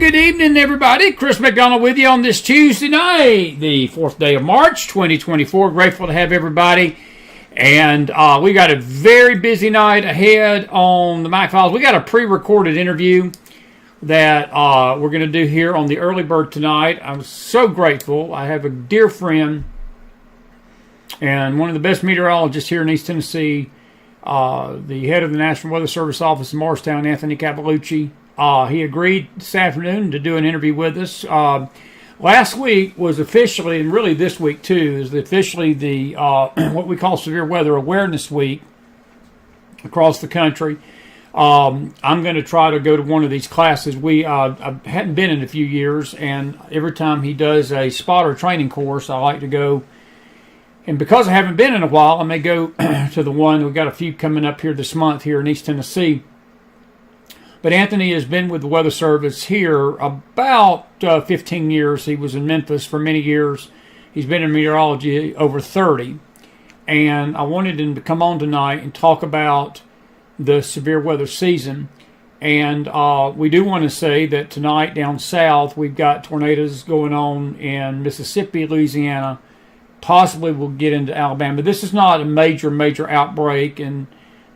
good evening, everybody. Chris McDonald with you on this Tuesday night, the 4th day of March, 2024. Grateful to have everybody. And we got a very busy night ahead on the McFiles. We got a pre-recorded interview that we're going to do here on the Early Bird tonight. I'm so grateful. I have a dear friend and one of the best meteorologists here in East Tennessee, the head of the National Weather Service office in Morristown, Anthony Calulucci. He agreed this afternoon to do an interview with us. Last week was officially, and really this week too, is officially the what we call Severe Weather Awareness Week across the country. I'm going to try to go to one of these classes. I hadn't been in a few years, and every time he does a spotter training course, I like to go. And because I haven't been in a while, I may go to the one. We've got a few coming up here this month here in East Tennessee. But Anthony has been with the Weather Service here about 15 years. He was in Memphis for many years. He's been in meteorology over 30. And I wanted him to come on tonight and talk about the severe weather season. And we do want to say that tonight down south, we've got tornadoes going on in Mississippi, Louisiana. Possibly we'll get into Alabama. This is not a major outbreak, and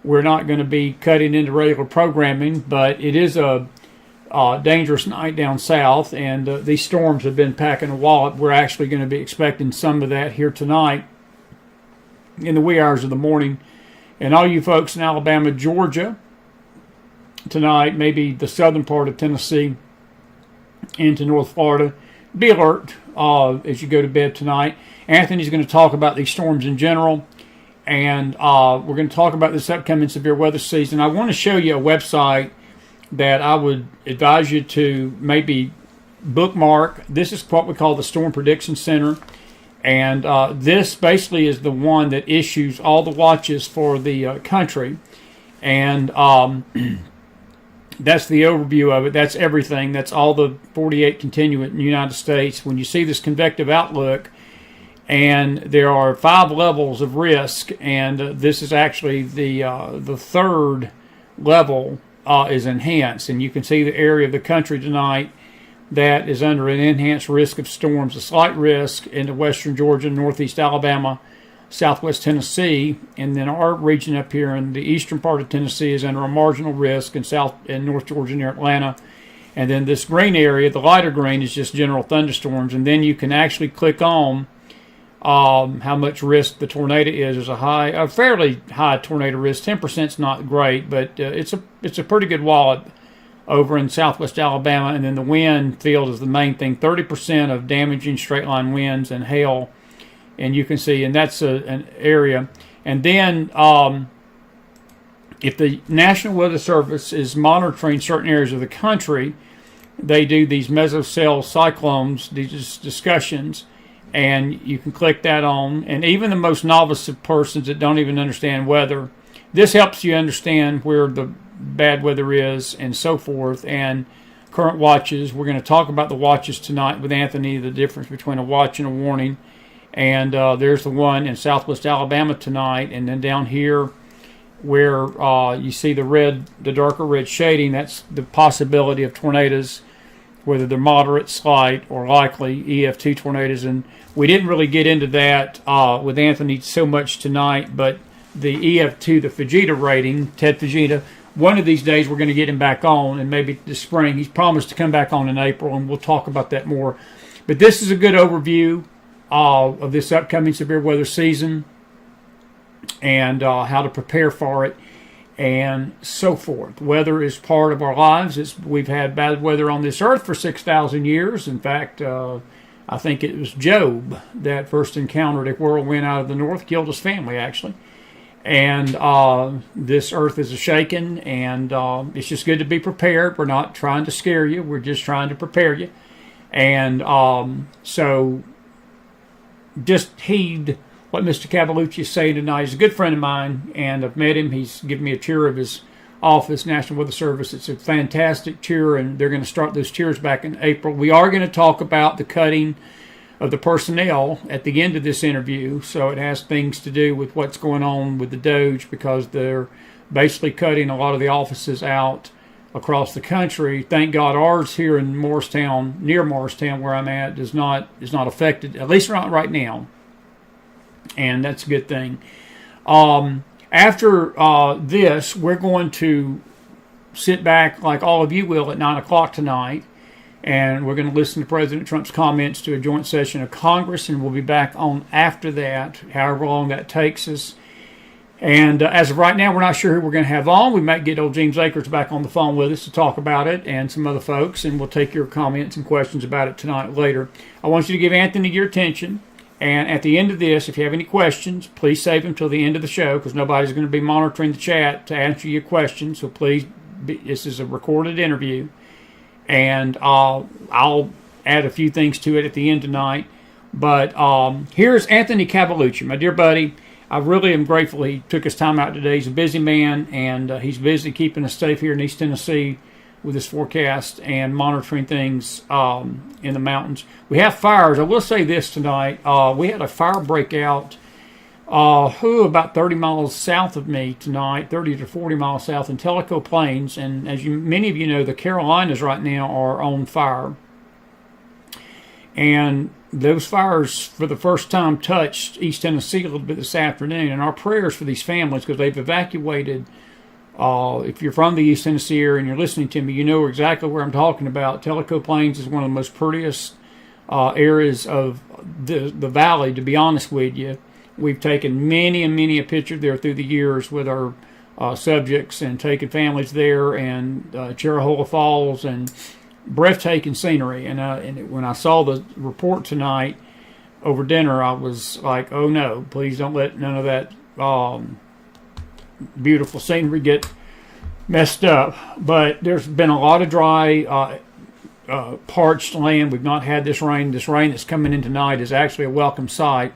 we're not going to be cutting into regular programming, but it is a dangerous night down south, and these storms have been packing a wallop. We're actually going to be expecting some of that here tonight in the wee hours of the morning. And all you folks in Alabama, Georgia, tonight, maybe the southern part of Tennessee into North Florida, be alert as you go to bed tonight. Anthony's going to talk about these storms in general, and we're going to talk about this upcoming severe weather season. I want to show you a website that I would advise you to maybe bookmark. This is what we call the Storm Prediction Center, and this basically is the one that issues all the watches for the country, and that's the overview of it. That's everything. That's all the 48 continuant in the United States. When you see this convective outlook, and there are 5 levels of risk, and this is actually the third level is enhanced. And you can see the area of the country tonight that is under an enhanced risk of storms, a slight risk into western Georgia, northeast Alabama, southwest Tennessee, and then our region up here in the eastern part of Tennessee is under a marginal risk in south and north Georgia near Atlanta. And then this green area, the lighter green, is just general thunderstorms. And then you can actually click on how much risk the tornado is. There's a fairly high tornado risk. 10% is not great, but it's a pretty good wallop over in southwest Alabama. And then the wind field is the main thing. 30% of damaging straight line winds and hail, and you can see, and that's an area. And then if the National Weather Service is monitoring certain areas of the country, they do these mesocell cyclones, these discussions. And you can click that on. And even the most novice of persons that don't even understand weather, this helps you understand where the bad weather is and so forth. And current watches. We're going to talk about the watches tonight with Anthony, the difference between a watch and a warning. And there's the one in southwest Alabama tonight. And then down here where you see the darker red shading, that's the possibility of tornadoes, whether they're moderate, slight, or likely EF2 tornadoes. And we didn't really get into that with Anthony so much tonight, but the EF2, the Fujita rating, Ted Fujita, one of these days we're going to get him back on, and maybe this spring. He's promised to come back on in April, and we'll talk about that more. But this is a good overview of this upcoming severe weather season and how to prepare for it, and so forth. Weather is part of our lives. We've had bad weather on this earth for 6,000 years. In fact, I think it was Job that first encountered a whirlwind out of the north, killed his family, actually. And this earth is a-shaking, and it's just good to be prepared. We're not trying to scare you. We're just trying to prepare you. And so just heed what Mr. Calulucci is saying tonight. He's a good friend of mine, and I've met him. He's given me a tour of his office, National Weather Service. It's a fantastic tour, and they're going to start those tours back in April. We are going to talk about the cutting of the personnel at the end of this interview, so it has things to do with what's going on with the Doge, because they're basically cutting a lot of the offices out across the country. Thank God ours here in Morristown, near Morristown where I'm at, is not affected, at least not right now. And that's a good thing. After this, we're going to sit back like all of you will at 9 o'clock tonight, and we're going to listen to President Trump's comments to a joint session of Congress, and we'll be back on after that, however long that takes us. And as of right now, we're not sure who we're going to have on. We might get old James Akers back on the phone with us to talk about it, and some other folks, and we'll take your comments and questions about it tonight later. I want you to give Anthony your attention, and at the end of this, if you have any questions, please save them till the end of the show, because nobody's going to be monitoring the chat to answer your questions, so please, this is a recorded interview, and I'll add a few things to it at the end tonight. But here's Anthony Calulucci, my dear buddy. I really am grateful he took his time out today. He's a busy man, and he's busy keeping us safe here in East Tennessee with his forecast and monitoring things in the mountains. We have fires. I will say this tonight. We had a fire breakout about 30 miles south of me tonight, 30 to 40 miles south in Tellico Plains. And as many of you know, the Carolinas right now are on fire. And those fires, for the first time, touched East Tennessee a little bit this afternoon. And our prayers for these families, because they've evacuated. If you're from the East Tennessee area and you're listening to me, you know exactly where I'm talking about. Tellico Plains is one of the most prettiest areas of the valley, to be honest with you. We've taken many and many a picture there through the years with our subjects, and taken families there, and Cherahola Falls, and breathtaking scenery. And when I saw the report tonight over dinner, I was like, oh no, please don't let none of that beautiful scenery get messed up. But there's been a lot of dry, parched land. We've not had this rain. This rain that's coming in tonight is actually a welcome sight,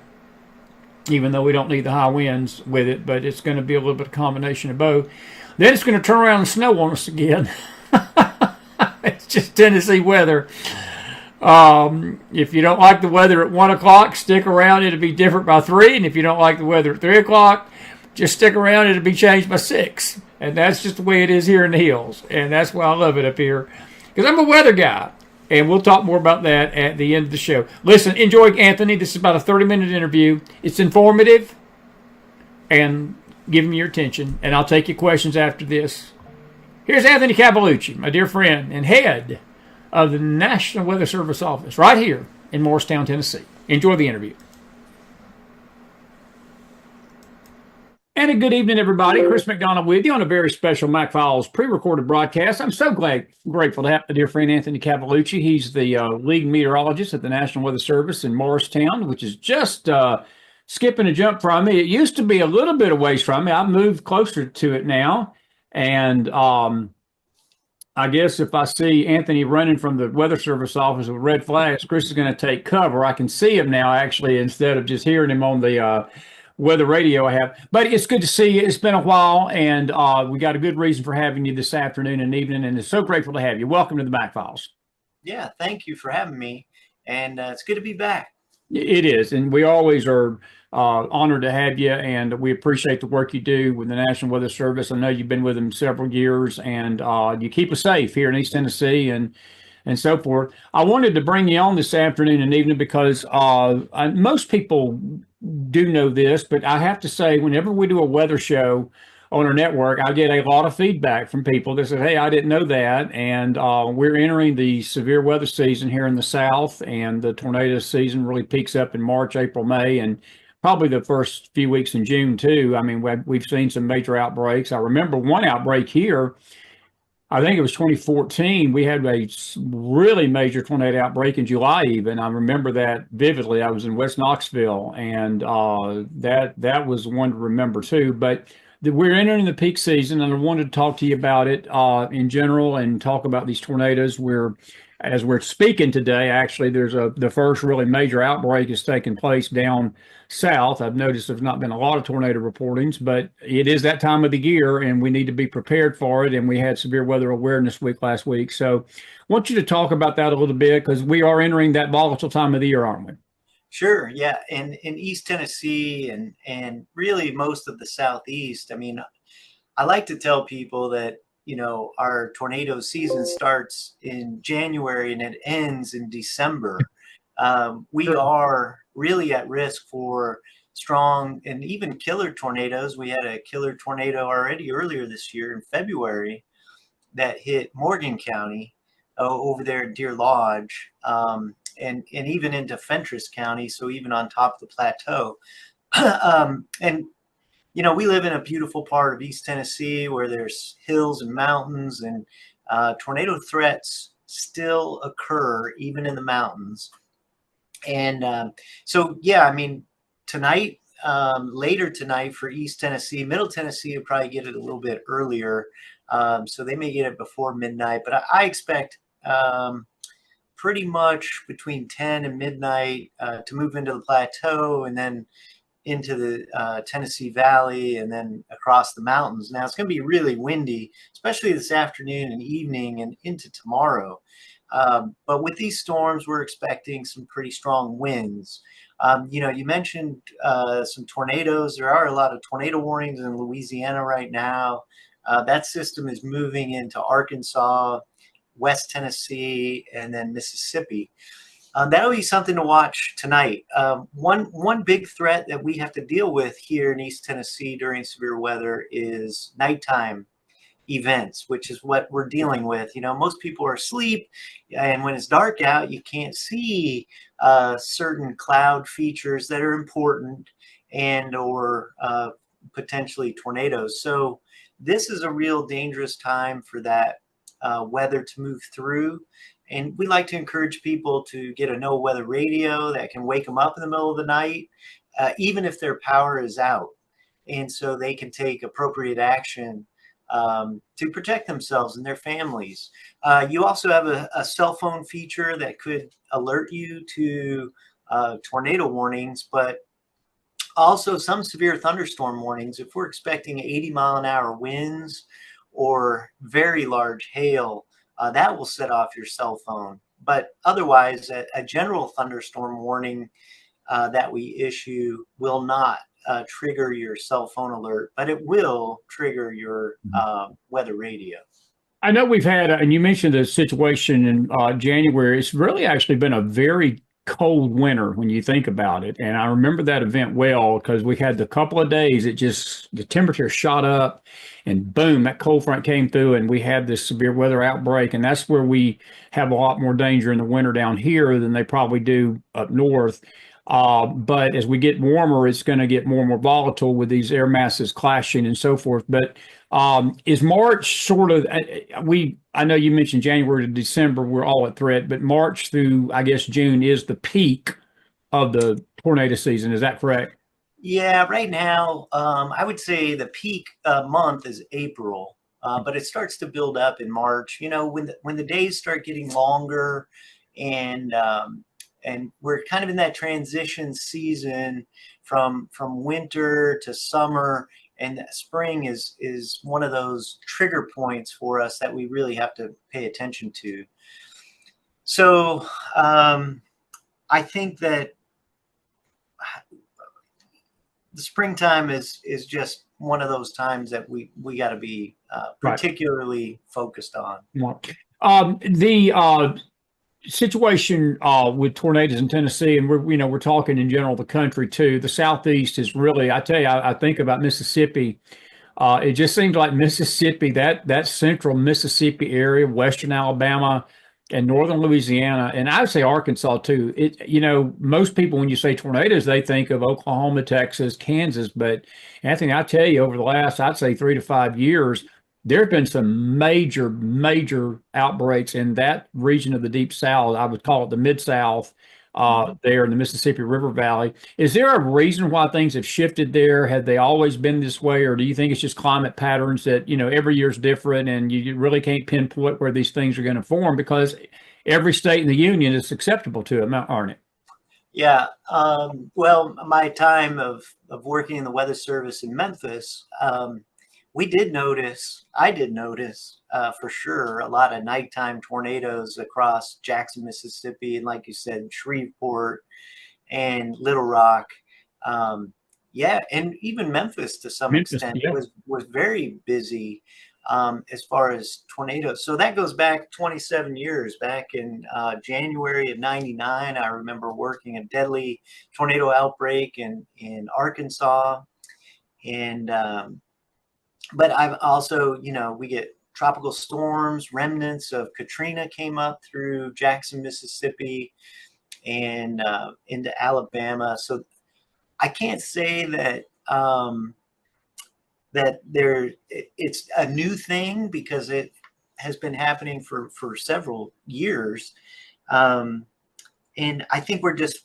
even though we don't need the high winds with it. But it's going to be a little bit of a combination of both. Then it's going to turn around and snow on us again. It's just Tennessee weather. If you don't like the weather at 1 o'clock, stick around. It'll be different by 3. And if you don't like the weather at 3 o'clock, just stick around. It'll be changed by 6. And that's just the way it is here in the hills. And that's why I love it up here, because I'm a weather guy. And we'll talk more about that at the end of the show. Listen, enjoy Anthony. This is about a 30-minute interview. It's informative. And give me your attention. And I'll take your questions after this. Here's Anthony Calulucci, my dear friend and head of the National Weather Service office right here in Morristown, Tennessee. Enjoy the interview. And a good evening, everybody. Chris McDonald with you on a very special McFiles pre-recorded broadcast. I'm so grateful to have my dear friend Anthony Calulucci. He's the lead meteorologist at the National Weather Service in Morristown, which is just skipping a jump from me. It used to be a little bit of ways from me. I've moved closer to it now. And I guess if I see Anthony running from the Weather Service office with red flags, Chris is going to take cover. I can see him now, actually, instead of just hearing him on the weather radio I have. But it's good to see you. It's been a while, and we got a good reason for having you this afternoon and evening, and it's so grateful to have you. Welcome to the McFiles. Yeah, thank you for having me, and it's good to be back. It is, and we always are honored to have you, and we appreciate the work you do with the National Weather Service. I know you've been with them several years, and you keep us safe here in East Tennessee and so forth. I wanted to bring you on this afternoon and evening because most people do know this, but I have to say, whenever we do a weather show on our network, I get a lot of feedback from people that say, hey, I didn't know that. And we're entering the severe weather season here in the South, and the tornado season really peaks up in March, April, May, and probably the first few weeks in June, too. I mean, we've seen some major outbreaks. I remember one outbreak here. I think it was 2014. We had a really major tornado outbreak in July even. I remember that vividly. I was in West Knoxville, and that was one to remember, too. But we're entering the peak season, and I wanted to talk to you about it in general and talk about these tornadoes. As we're speaking today, actually, the first really major outbreak is taking place down south. I've noticed there's not been a lot of tornado reportings, but it is that time of the year, and we need to be prepared for it. And we had Severe Weather Awareness Week last week. So I want you to talk about that a little bit, because we are entering that volatile time of the year, aren't we? Sure. Yeah. In East Tennessee and really most of the Southeast, I mean, I like to tell people that our tornado season starts in January and it ends in December. We Sure. are really at risk for strong and even killer tornadoes. We had a killer tornado already earlier this year in February that hit Morgan County over there at Deer Lodge, and even into Fentress County, so even on top of the plateau. And we live in a beautiful part of East Tennessee where there's hills and mountains, and tornado threats still occur even in the mountains. And so, yeah, I mean, tonight, later tonight for East Tennessee, Middle Tennessee will probably get it a little bit earlier. So they may get it before midnight, but I expect pretty much between 10 and midnight to move into the plateau and then into the Tennessee Valley and then across the mountains. Now it's going to be really windy, especially this afternoon and evening and into tomorrow. But with these storms, we're expecting some pretty strong winds. You mentioned some tornadoes. There are a lot of tornado warnings in Louisiana right now. That system is moving into Arkansas, West Tennessee, and then Mississippi. That'll be something to watch tonight. One big threat that we have to deal with here in East Tennessee during severe weather is nighttime events, which is what we're dealing with. Most people are asleep, and when it's dark out, you can't see certain cloud features that are important or potentially tornadoes. So this is a real dangerous time for that weather to move through. And we like to encourage people to get a no weather radio that can wake them up in the middle of the night, even if their power is out. And so they can take appropriate action to protect themselves and their families. You also have a cell phone feature that could alert you to tornado warnings, but also some severe thunderstorm warnings. If we're expecting 80-mile-an-hour winds or very large hail, that will set off your cell phone. But otherwise, a general thunderstorm warning that we issue will not trigger your cell phone alert, but it will trigger your weather radio. I know we've had, and you mentioned the situation in January. It's really actually been a very cold winter when you think about it. And I remember that event well because we had the couple of days the temperature shot up and boom, that cold front came through and we had this severe weather outbreak. And that's where we have a lot more danger in the winter down here than they probably do up north. But as we get warmer, it's going to get more and more volatile with these air masses clashing and so forth. But is March sort of, I know you mentioned January to December, we're all at threat, but March through, I guess, June is the peak of the tornado season. Is that correct? Yeah, right now, I would say the peak month is April, but it starts to build up in March. When the days start getting longer and we're kind of in that transition season from winter to summer, and spring is one of those trigger points for us that we really have to pay attention to. So I think that the springtime is just one of those times that we got to be particularly focused on. The situation with tornadoes in Tennessee, and we're talking in general the country too. The Southeast is really, I tell you, I think about Mississippi. It just seems like Mississippi, that central Mississippi area, Western Alabama, and northern Louisiana, and I would say Arkansas too. Most people when you say tornadoes, they think of Oklahoma, Texas, Kansas, but Anthony, I tell you, over the last, I'd say 3 to 5 years, there have been some major, major outbreaks in that region of the Deep South. I would call it the Mid South, there in the Mississippi River Valley. Is there a reason why things have shifted there? Have they always been this way, or do you think it's just climate patterns that every year's different, and you really can't pinpoint where these things are going to form because every state in the union is susceptible to them, aren't it? Yeah. Well, my time of working in the weather service in Memphis, I did notice for sure a lot of nighttime tornadoes across Jackson, Mississippi, and like you said, Shreveport and Little Rock. Yeah, and even Memphis to some Memphis, extent yeah. was very busy. as far as tornadoes. So that goes back 27 years. Back in January of '99, I remember working a deadly tornado outbreak in Arkansas. And but I've also, we get tropical storms. Remnants of Katrina came up through Jackson, Mississippi, and into Alabama. So I can't say that it's a new thing, because it has been happening for several years, and I think we're just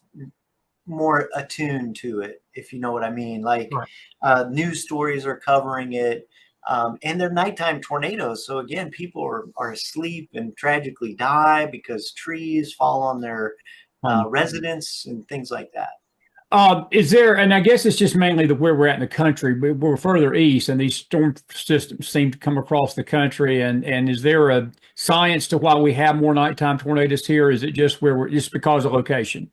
more attuned to it, if you know what I mean. Like, Right. news stories are covering it, and they're nighttime tornadoes. So again, people are asleep and tragically die because trees fall on their residents and things like that. Is there, and I guess it's just mainly where we're at in the country, but we're further east, and these storm systems seem to come across the country. And is there a science to why we have more nighttime tornadoes here? Is it just where we're just because of location?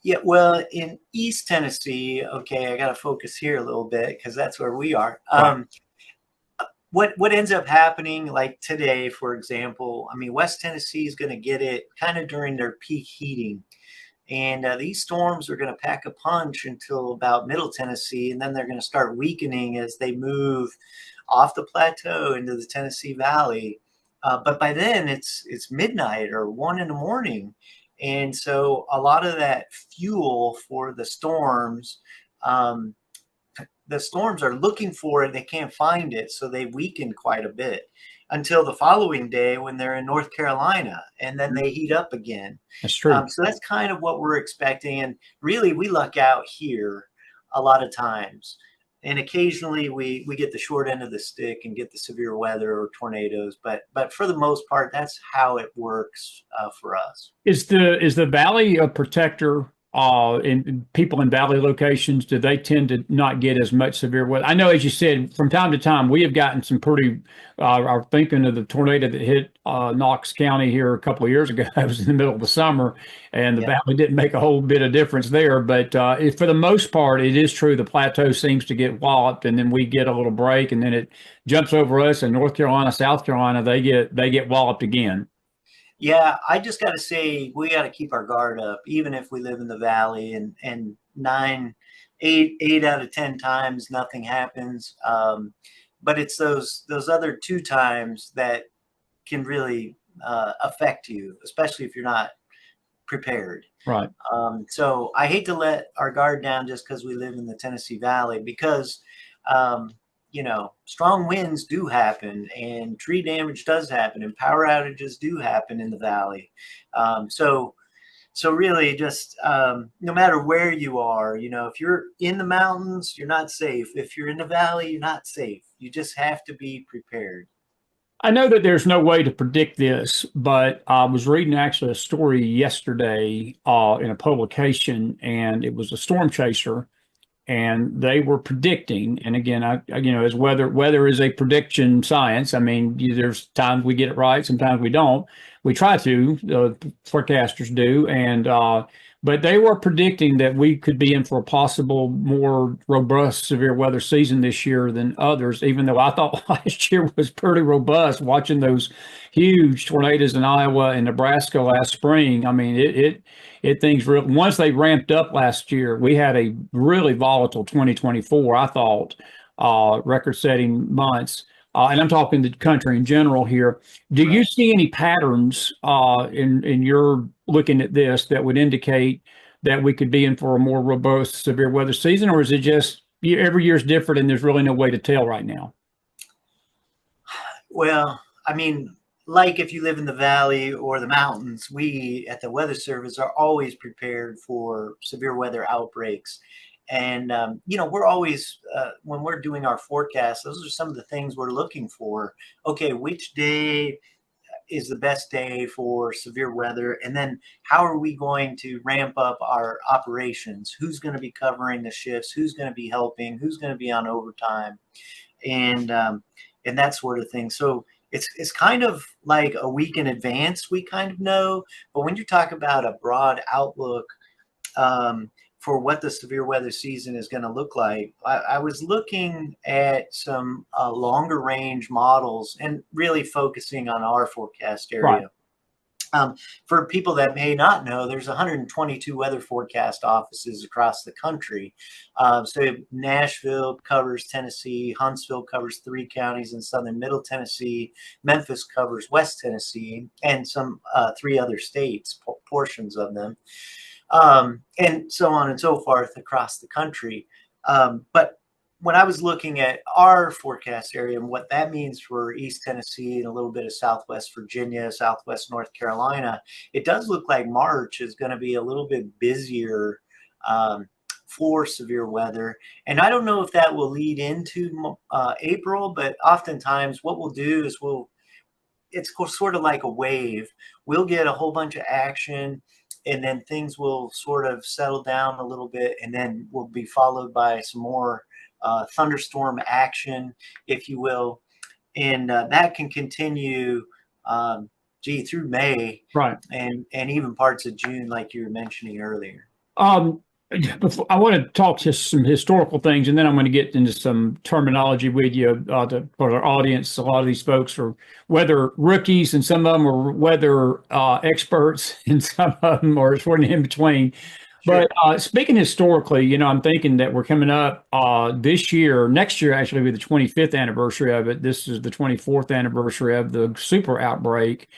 Yeah, well, in East Tennessee, okay, I got to focus here a little bit because that's where we are. Right. What ends up happening, like today, for example, I mean, West Tennessee is going to get it kind of during their peak heating. And these storms are going to pack a punch until about Middle Tennessee, and then they're going to start weakening as they move off the plateau into the Tennessee Valley. But by then, it's midnight or 1 in the morning, and so a lot of that fuel for um, the storms are looking for it. They can't find it, so they weaken quite a bit until the following day when they're in North Carolina, and then they heat up again. That's true. So that's kind of what we're expecting. And really, we luck out here a lot of times. And occasionally we get the short end of the stick and get the severe weather or tornadoes. But for the most part, that's how it works for us. Is the valley a protector? In people in valley locations, do they tend to not get as much severe weather? I know, as you said, from time to time we have gotten some pretty. I'm thinking of the tornado that hit Knox County here a couple of years ago. It was in the middle of the summer, and the Yeah. valley didn't make a whole bit of difference there. But for the most part, it is true the plateau seems to get walloped, and then we get a little break, and then it jumps over us. And North Carolina, South Carolina, they get walloped again. Yeah, I just got to say we got to keep our guard up, even if we live in the valley. And eight out of 10 times nothing happens. But it's those other 2 times that can really affect you, especially if you're not prepared. Right. So I hate to let our guard down just because we live in the Tennessee Valley, because strong winds do happen, and tree damage does happen, and power outages do happen in the valley. So really, just no matter where you are, if you're in the mountains, you're not safe. If you're in the valley, you're not safe. You just have to be prepared. I know that there's no way to predict this, but I was reading actually a story yesterday in a publication, and it was a storm chaser, and they were predicting. And again, as weather is a prediction science. I mean, there's times we get it right, sometimes we don't. We try to, forecasters do, and but they were predicting that we could be in for a possible more robust severe weather season this year than others, even though I thought last year was pretty robust, watching those huge tornadoes in Iowa and Nebraska last spring. I mean, it things real once they ramped up last year. We had a really volatile 2024, I thought, record-setting months. And I'm talking the country in general here. Do you Right. see any patterns in your looking at this that would indicate that we could be in for a more robust severe weather season, or is it just every year is different and there's really no way to tell right now? Well, I mean, like if you live in the valley or the mountains, we at the Weather Service are always prepared for severe weather outbreaks. And, we're always, when we're doing our forecast, those are some of the things we're looking for. Okay, which day is the best day for severe weather? And then how are we going to ramp up our operations? Who's going to be covering the shifts? Who's going to be helping? Who's going to be on overtime? And and that sort of thing. So it's kind of like a week in advance we kind of know. But when you talk about a broad outlook, um, for what the severe weather season is going to look like, I was looking at some longer range models and really focusing on our forecast Right. area. For people that may not know, there's 122 weather forecast offices across the country. So Nashville covers Tennessee, Huntsville covers 3 counties in southern middle Tennessee, Memphis covers West Tennessee, and some 3 other states, portions of them, and so on and so forth across the country. But when I was looking at our forecast area and what that means for East Tennessee and a little bit of Southwest Virginia, Southwest North Carolina, it does look like March is going to be a little bit busier for severe weather. And I don't know if that will lead into April, but oftentimes what we'll do is it's sort of like a wave. We'll get a whole bunch of action, and then things will sort of settle down a little bit, and then we'll be followed by some more thunderstorm action, if you will, and that can continue, through May, Right. and even parts of June, like you were mentioning earlier. I want to talk just some historical things, and then I'm going to get into some terminology with you for our audience. A lot of these folks are weather rookies, and some of them are weather experts, and some of them are sort of in between. Sure. But speaking historically, I'm thinking that we're coming up this year, next year actually, will be the 25th anniversary of it. This is the 24th anniversary of the super outbreak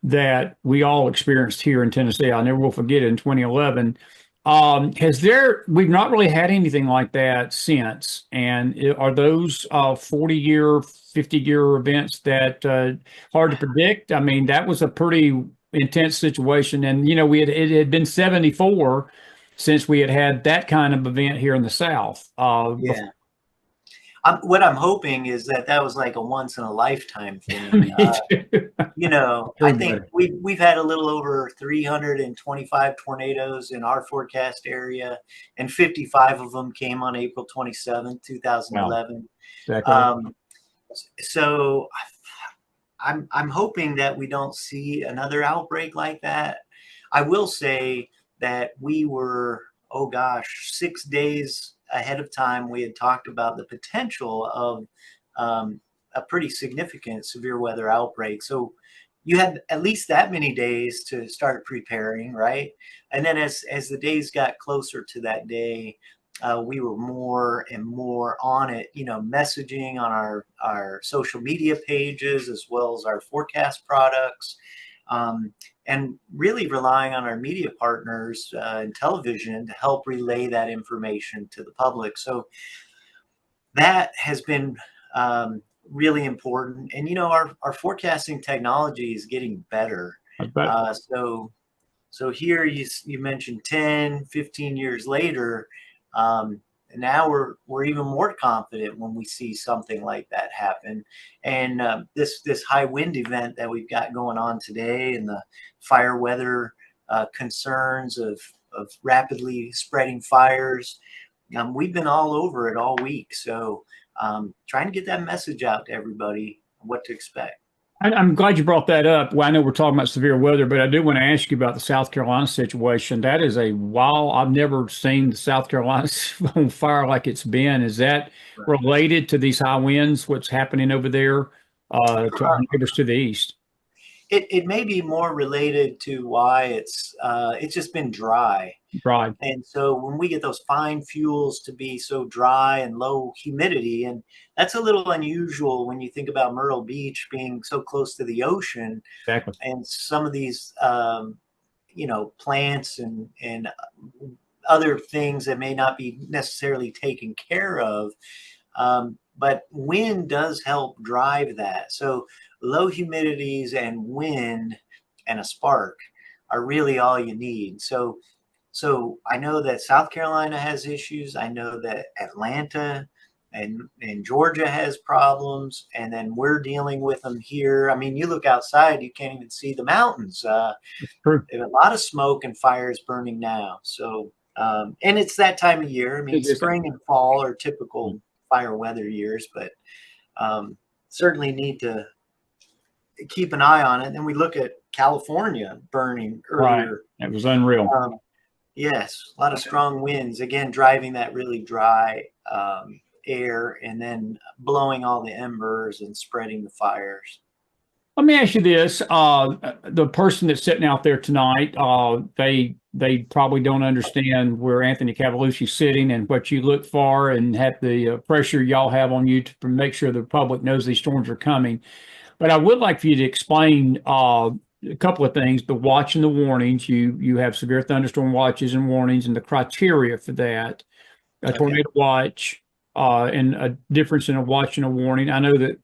that we all experienced here in Tennessee. I never will forget it in 2011. We've not really had anything like that since. And are those 40-year, 50-year events that hard to predict? I mean, that was a pretty intense situation. And, it had been 74 since we had that kind of event here in the South. Yeah. What I'm hoping is that was like a once in a lifetime thing. Me too. I think we've had a little over 325 tornadoes in our forecast area, and 55 of them came on April 27th, 2011. Wow. Exactly. So I'm hoping that we don't see another outbreak like that. I will say that we were, 6 days ahead of time, we had talked about the potential of a pretty significant severe weather outbreak. So you had at least that many days to start preparing, right? And then as the days got closer to that day, we were more and more on it, messaging on our social media pages as well as our forecast products, and really relying on our media partners and television to help relay that information to the public. So that has been really important. And, our forecasting technology is getting better. So here you mentioned 10, 15 years later, now we're even more confident when we see something like that happen. And this high wind event that we've got going on today, and the fire weather concerns of rapidly spreading fires, we've been all over it all week. So trying to get that message out to everybody what to expect. I'm glad you brought that up. Well, I know we're talking about severe weather, but I do want to ask you about the South Carolina situation. That is a wild, I've never seen the South Carolina on fire like it's been. Is that related to these high winds, what's happening over there to our neighbors to the east? It may be more related to why it's just been dry. Right. And so when we get those fine fuels to be so dry and low humidity, and that's a little unusual when you think about Myrtle Beach being so close to the ocean. Exactly. And some of these, plants and other things that may not be necessarily taken care of. But wind does help drive that. So low humidities and wind and a spark are really all you need. So I know that South Carolina has issues. I know that Atlanta and Georgia has problems, and then we're dealing with them here. I mean, you look outside, you can't even see the mountains. True. There's a lot of smoke and fires burning now. So, and it's that time of year. I mean, spring and fall are typical fire weather years, but certainly need to keep an eye on it. And we look at California burning earlier. Right. It was unreal. Yes, a lot of strong winds, again, driving that really dry air and then blowing all the embers and spreading the fires. Let me ask you this: the person that's sitting out there tonight, they probably don't understand where Anthony Calulucci's sitting and what you look for, and have the pressure y'all have on you to make sure the public knows these storms are coming. But I would like for you to explain a couple of things: the watch and the warnings. You have severe thunderstorm watches and warnings, and the criteria for that. A Okay. tornado watch, and a difference in a watch and a warning. I know that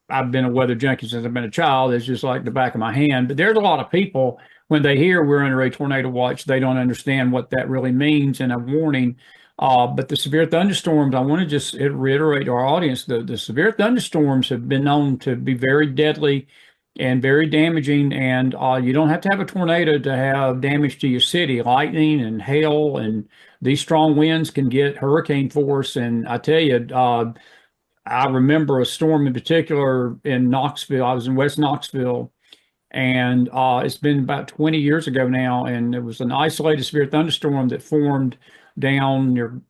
I've been a weather junkie since I've been a child. It's just like the back of my hand. But there's a lot of people, when they hear we're under a tornado watch, they don't understand what that really means and a warning. But the severe thunderstorms, I want to just reiterate to our audience, the severe thunderstorms have been known to be very deadly and very damaging. And you don't have to have a tornado to have damage to your city. Lightning and hail and these strong winds can get hurricane force. And I tell you, I remember a storm in particular in Knoxville. I was in West Knoxville, and it's been about 20 years ago now. And it was an isolated severe thunderstorm that formed down near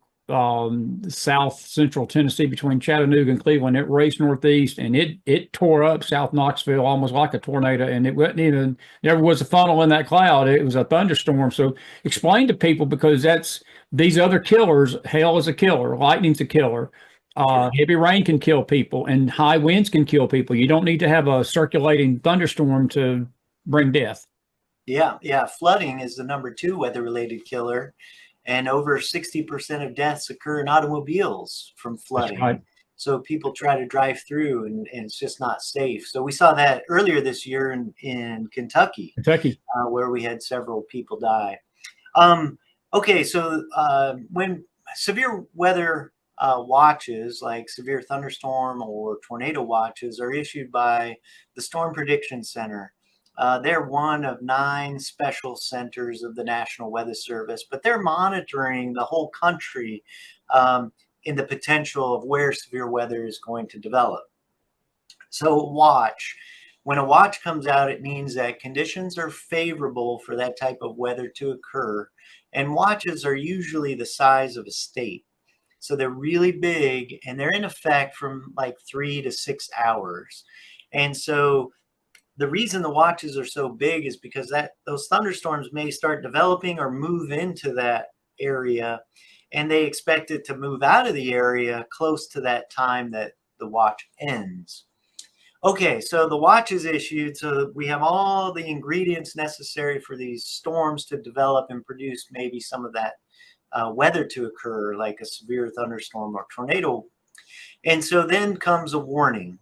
south central Tennessee between Chattanooga and Cleveland. It raced northeast, and it tore up South Knoxville almost like a tornado. And it wasn't even, never was a funnel in that cloud. It was a thunderstorm. So explain to people, because that's these other killers. Hail is a killer. Lightning's a killer. Heavy rain can kill people, and high winds can kill people. You don't need to have a circulating thunderstorm to bring death. Yeah, yeah. Flooding is the number 2 weather-related killer, and over 60% of deaths occur in automobiles from That's flooding. right. So people try to drive through, and it's just not safe. So we saw that earlier this year in Kentucky, Kentucky. where we had several people die. Okay, so when severe weather watches, like severe thunderstorm or tornado watches, are issued by the Storm Prediction Center. They're one of 9 special centers of the National Weather Service, but they're monitoring the whole country in the potential of where severe weather is going to develop. So when a watch comes out, it means that conditions are favorable for that type of weather to occur. And watches are usually the size of a state. So they're really big, and they're in effect from like 3 to 6 hours. And so the reason the watches are so big is because those thunderstorms may start developing or move into that area, and they expect it to move out of the area close to that time that the watch ends. Okay, so the watch is issued, so we have all the ingredients necessary for these storms to develop and produce maybe some of that weather to occur, like a severe thunderstorm or tornado. And so then comes a warning.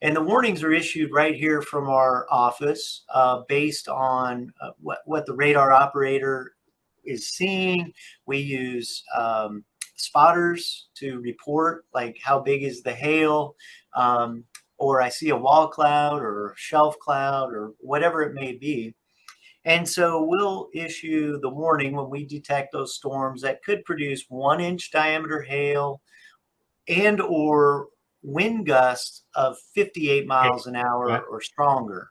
And the warnings are issued right here from our office based on what the radar operator is seeing. We use spotters to report, like how big is the hail, or I see a wall cloud or shelf cloud or whatever it may be. And so we'll issue the warning when we detect those storms that could produce 1-inch diameter hail and or wind gusts of 58 miles an hour Right. or stronger.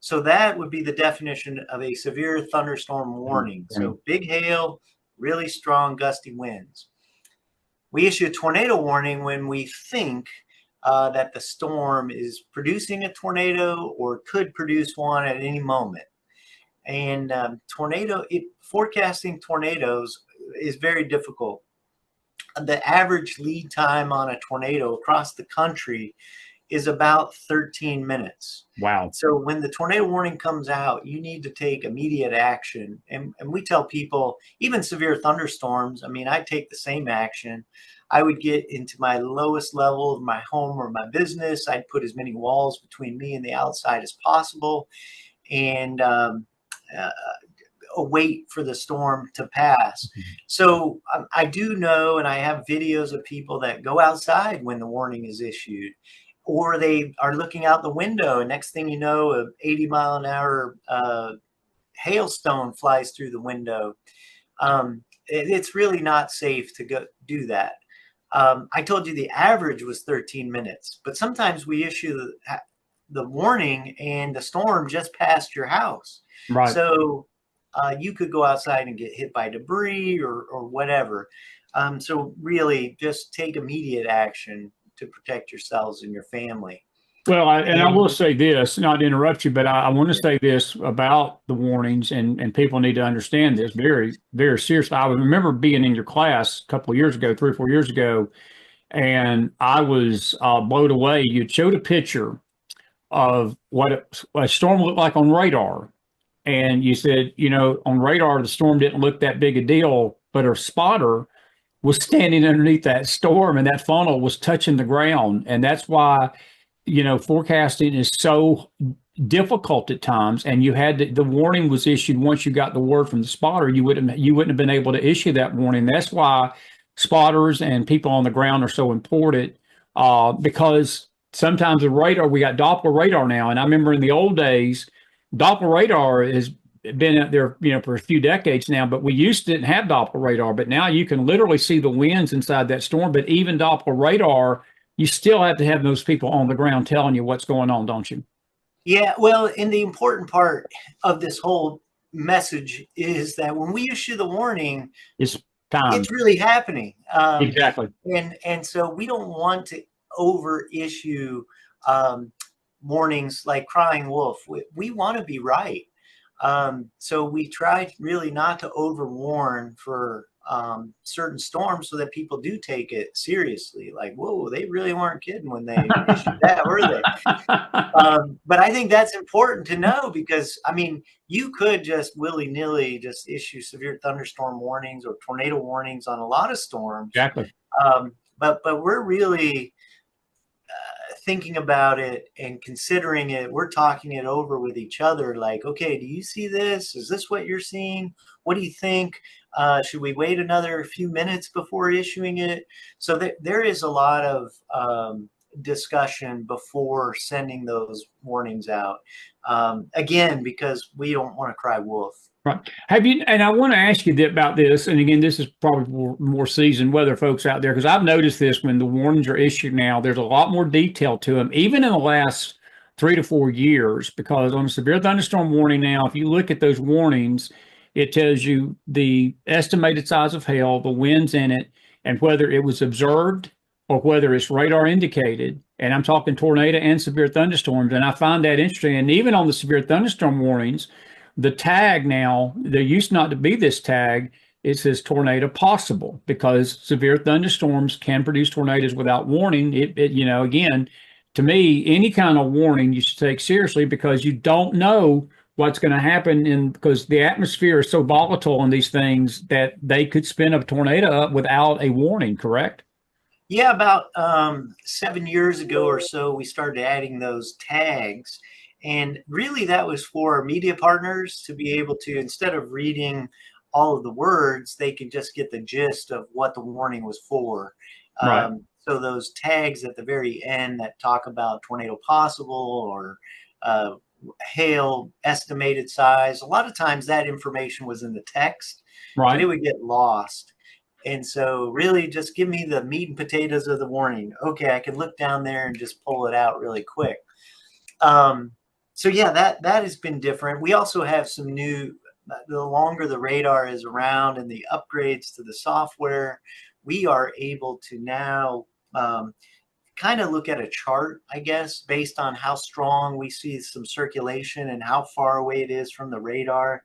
So that would be the definition of a severe thunderstorm warning. So big hail, really strong gusty winds. We issue a tornado warning when we think that the storm is producing a tornado or could produce one at any moment. And forecasting tornadoes is very difficult. The average lead time on a tornado across the country is about 13 minutes. Wow. So when the tornado warning comes out, you need to take immediate action. And we tell people, even severe thunderstorms, I mean, I take the same action. I would get into my lowest level of my home or my business. I'd put as many walls between me and the outside as possible, and wait for the storm to pass. So I do know, and I have videos of people that go outside when the warning is issued, or they are looking out the window, and next thing you know, a 80-mile-an-hour hailstone flies through the window. It's really not safe to go do that. I told you the average was 13 minutes, but sometimes we issue the warning and the storm just passed your house. Right. So you could go outside and get hit by debris or whatever. So really just take immediate action to protect yourselves and your family. Well, and I And will say this, not to interrupt you, but I want to say this about the warnings, and people need to understand this very, very seriously. I remember being in your class a couple of years ago, 3 or 4 years ago, and I was blown away. You showed a picture of what a storm looked like on radar. And you said, on radar, the storm didn't look that big a deal, but our spotter was standing underneath that storm and that funnel was touching the ground. And that's why, forecasting is so difficult at times. And you had the warning was issued once you got the word from the spotter. You wouldn't have been able to issue that warning. That's why spotters and people on the ground are so important, because sometimes the radar, we got Doppler radar now. And I remember in the old days, Doppler radar has been out there, for a few decades now, but we used to didn't have Doppler radar, but now you can literally see the winds inside that storm. But even Doppler radar, you still have to have those people on the ground telling you what's going on, don't you? yeah, well, and the important part of this whole message is that when we issue the warning, It's time. it's really happening. Exactly. And so we don't want to over issue warnings like crying wolf. We want to be right. So we try really not to overwarn for certain storms so that people do take it seriously. Like, whoa, they really weren't kidding when they issued that, were they? But I think that's important to know because, I mean, you could just willy-nilly just issue severe thunderstorm warnings or tornado warnings on a lot of storms. Exactly. But we're really thinking about it and considering it. We're talking it over with each other. Like, okay, do you see this? Is this what you're seeing? What do you think? Should we wait another few minutes before issuing it? So there is a lot of discussion before sending those warnings out. Again, because we don't want to cry wolf. Right. And I want to ask you about this, and again, this is probably more seasoned weather folks out there, because I've noticed this when the warnings are issued now, there's a lot more detail to them, even in the last 3 to 4 years, because on a severe thunderstorm warning now, if you look at those warnings, it tells you the estimated size of hail, the winds in it, and whether it was observed or whether it's radar indicated. And I'm talking tornado and severe thunderstorms. And I find that interesting. And even on the severe thunderstorm warnings, the tag now, there used not to be this tag. It says tornado possible because severe thunderstorms can produce tornadoes without warning. Again, to me, any kind of warning you should take seriously because you don't know what's going to happen because the atmosphere is so volatile in these things that they could spin a tornado up without a warning, correct? Yeah, about 7 years ago or so, we started adding those tags. And really, that was for media partners to be able to, instead of reading all of the words, they could just get the gist of what the warning was for. Right. So those tags at the very end that talk about tornado possible or hail estimated size, a lot of times that information was in the text, Right. but it would get lost. And so really just give me the meat and potatoes of the warning. Okay, I can look down there and just pull it out really quick. So yeah, that has been different. We also have some new, the longer the radar is around and the upgrades to the software, we are able to now kind of look at a chart, I guess, based on how strong we see some circulation and how far away it is from the radar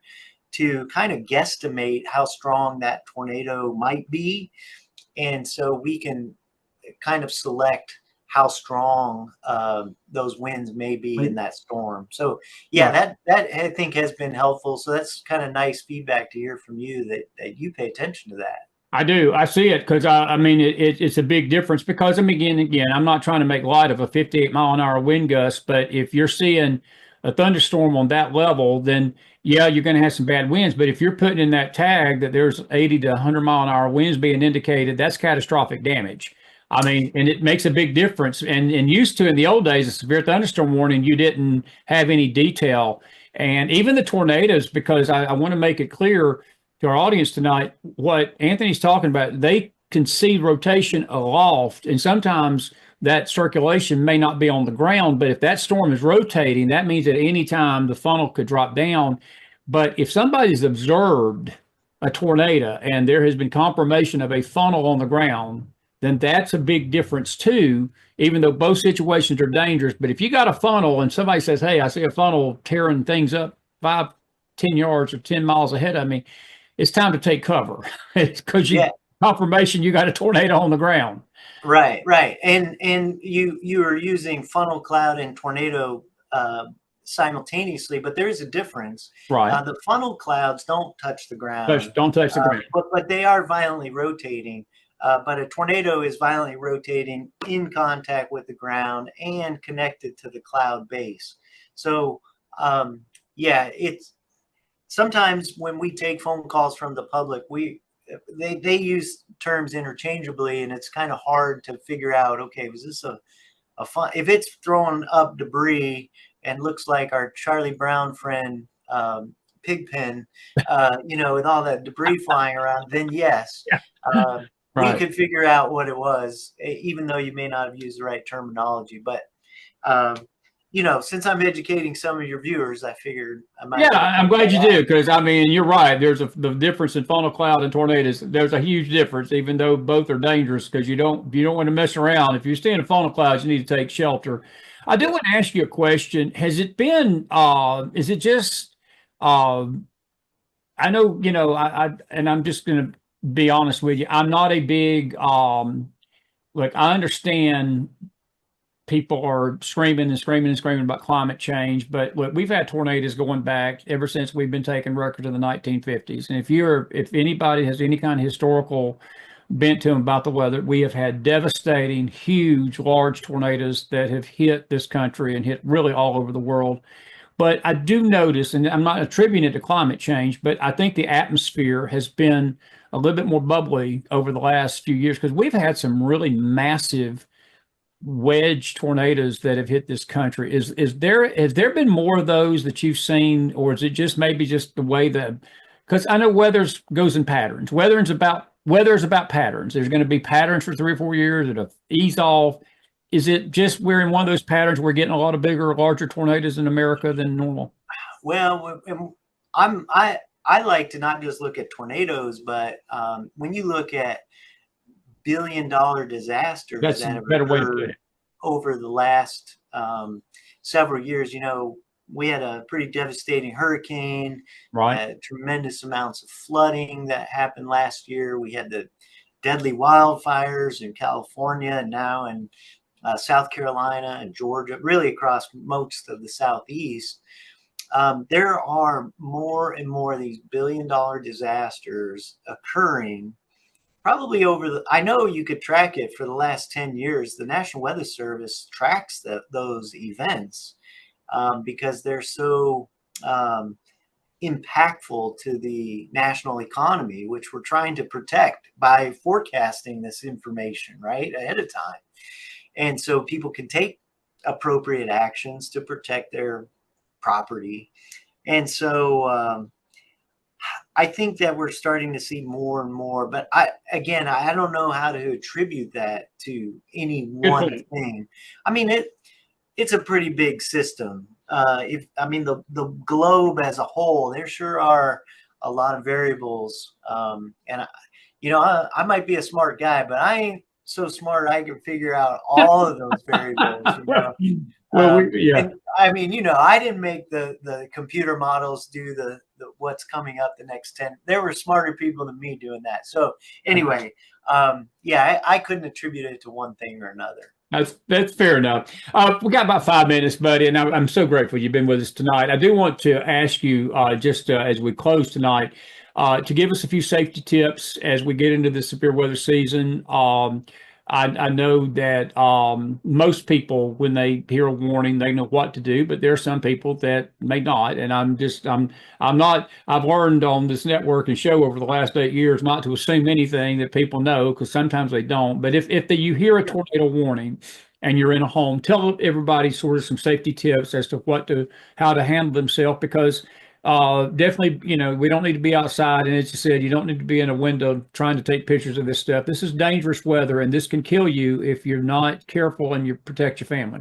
to kind of guesstimate how strong that tornado might be. And so we can kind of select how strong those winds may be in that storm. So yeah, that I think has been helpful. So that's kind of nice feedback to hear from you that you pay attention to that. I do. I see it because I mean, it's a big difference because again, I'm not trying to make light of a 58-mile-an-hour wind gust, but if you're seeing a thunderstorm on that level, then yeah, you're going to have some bad winds. But if you're putting in that tag that there's 80 to 100-mile-an-hour winds being indicated, that's catastrophic damage. I mean, and it makes a big difference. And used to in the old days, a severe thunderstorm warning, you didn't have any detail. And even the tornadoes, because I want to make it clear to our audience tonight, what Anthony's talking about, they can see rotation aloft. And sometimes that circulation may not be on the ground, but if that storm is rotating, that means at any time the funnel could drop down. But if somebody's observed a tornado and there has been confirmation of a funnel on the ground, then that's a big difference too, even though both situations are dangerous. But if you got a funnel and somebody says, hey, I see a funnel tearing things up 5, 10 yards or 10 miles ahead of me, it's time to take cover. It's because you Yeah. confirmation you got a tornado on the ground. Right, right. And you are using funnel cloud and tornado simultaneously, but there is a difference. Right. The funnel clouds don't touch the ground, Don't touch the ground. but they are violently rotating. But a tornado is violently rotating in contact with the ground and connected to the cloud base. So yeah, it's sometimes when we take phone calls from the public, they use terms interchangeably, and it's kind of hard to figure out, okay, was this a fun, if it's throwing up debris and looks like our Charlie Brown friend, Pigpen, with all that debris flying around, then yes, Yeah. we Right. could figure out what it was, even though you may not have used the right terminology. But um, since I'm educating some of your viewers, I figured I might Yeah, as well I'm point glad you that out. do because I mean you're right. There's the difference in funnel cloud and tornadoes. There's a huge difference, even though both are dangerous because you don't want to mess around. If you're staying in funnel clouds, you need to take shelter. I do Yeah. want to ask you a question. Has it been? Is it just? Uh, I know and I'm just going to be honest with you. I'm not a big like I understand people are screaming and screaming and screaming about climate change, but look, we've had tornadoes going back ever since we've been taking records of the 1950s. And if anybody has any kind of historical bent to them about the weather, we have had devastating, huge, large tornadoes that have hit this country and hit really all over the world. But I do notice, and I'm not attributing it to climate change, but I think the atmosphere has been a little bit more bubbly over the last few years because we've had some really massive wedge tornadoes that have hit this country. Has there been more of those that you've seen, or is it just maybe just the way that? Because I know weather's goes in patterns. Weather is about patterns. There's going to be patterns for 3 or 4 years that'll ease off. Is it just we're in one of those patterns? We're getting a lot of bigger, larger tornadoes in America than normal. Well, I like to not just look at tornadoes, but when you look at billion-dollar disasters That's a that have better way to put occurred it. over the last several years, we had a pretty devastating hurricane, Right. tremendous amounts of flooding that happened last year. We had the deadly wildfires in California and now in South Carolina and Georgia, really across most of the Southeast. There are more and more of these billion-dollar disasters occurring. Probably I know you could track it for the last 10 years. The National Weather Service tracks those events because they're so impactful to the national economy, which we're trying to protect by forecasting this information right ahead of time. And so people can take appropriate actions to protect their property. And so I think that we're starting to see more and more, but I don't know how to attribute that to any Good one point. thing. I mean, it's a pretty big system. The globe as a whole, there sure are a lot of variables. I might be a smart guy, but I ain't so smart I can figure out all of those variables. Well, And I mean, I didn't make the computer models do the what's coming up the next 10. There were smarter people than me doing that. So anyway, I couldn't attribute it to one thing or another. That's fair enough. We got about 5 minutes, buddy, and I'm so grateful you've been with us tonight. I do want to ask you, just as we close tonight, to give us a few safety tips as we get into the severe weather season. I know that most people, when they hear a warning, they know what to do, but there are some people that may not. And I'm not. I've learned on this network and show over the last 8 years not to assume anything that people know because sometimes they don't. But if you hear a tornado warning and you're in a home, tell everybody sort of some safety tips as to how to handle themselves because definitely, we don't need to be outside. And as you said, you don't need to be in a window trying to take pictures of this stuff. This is dangerous weather, and this can kill you if you're not careful and you protect your family.